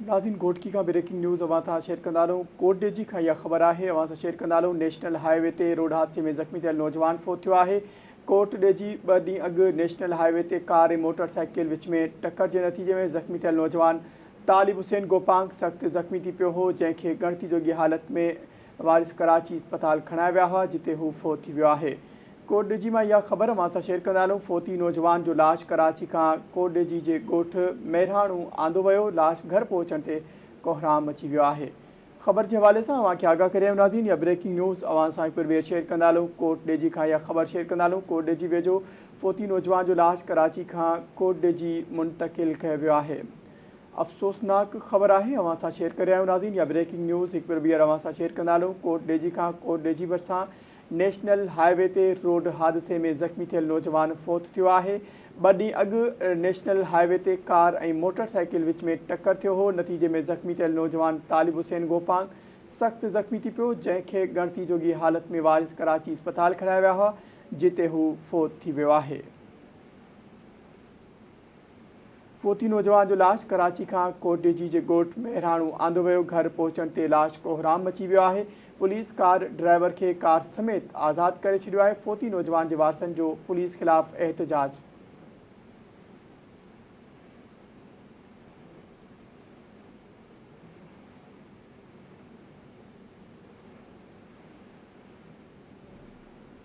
नाज़रीन कोटकी का breaking news अवां सां शेयर कंदा रहूं। कोटडेजी खां इहा ख़बर आहे, अवां सां शेयर कंदा रहूं। नेशनल हाईवे ते रोड हादसे में ज़ख़्मी थियल नौजवान फोत थियो आहे। कोटडेजी 2 ॾींहं अॻु नेशनल हाईवे ते कार ऐं मोटरसाइकिल विच में टक्कर जे नतीजे में ज़ख़्मी थियल नौजवान तालिब हुसैन गोपांग सख़्तु ज़ख़्मी थी पियो हो, जंहिंखे गणती जोगी हालत में वारिस कराची अस्पताल खणाया विया हुआ, जिते हू फोत थी वियो आहे। कोटडेजी में यह खबर अवां सां शेयर कंदा रहूं। फोती नौजवान जो लाश कराची का कोटडेजी जे ॻोठ मेहराणू आंदो वियो। लाश घर पहुचण ते कोहराम मची वियो आहे। ख़बर के हवाले से अवां खे आगाह करे नाज़रीन, या ब्रेकिंग न्यूज़ अवां सां हिकु बार शेयर कंदा रहूं। कोटडेजी का यह खबर शेयर कंदा रहूं। कोटडेजी वेझो फोती नौजवान जो लाश कराची का कोटडेजी मुंतकिल कयो वियो आहे। अफ़सोसनाक ख़बर आहे, अवां सां शेयर करे आहियूं नाज़रीन, या ब्रेकिंग न्यूज़ हिकु बार ॿीहर अवां सां शेयर कंदा रहूं। कोटडेजी का कोटडेजी भरिसां नेशनल हाईवे ते रोड हादसे में ज़ख़्मी थियल नौजवान फोत थियो आहे। 2 ॾींहं अॻु नेशनल हाईवे ते कार ऐं मोटरसाइकिल विच में टक्कर थियो हो। नतीजे में ज़ख़्मी थियल नौजवान तालिब हुसैन गोपांग सख़्तु ज़ख़्मी थी पियो, जंहिंखे गणती जोगी हालत में वारिस कराची अस्पताल खणाया विया हुआ, जिते हू फोत थी वियो आहे। फोती नौजवान जो लाश कराची का कोटडेजी जे ॻोठ मेहराणू आंदो वियो। घर पहुचण ते लाश कोहराम मची वियो आहे। पुलिस कार ड्राइवर के कार समेत आज़ाद करे छॾियो आहे। फोती नौजवान जे वारसनि जो पुलिस ख़िलाफ़ एहतजाज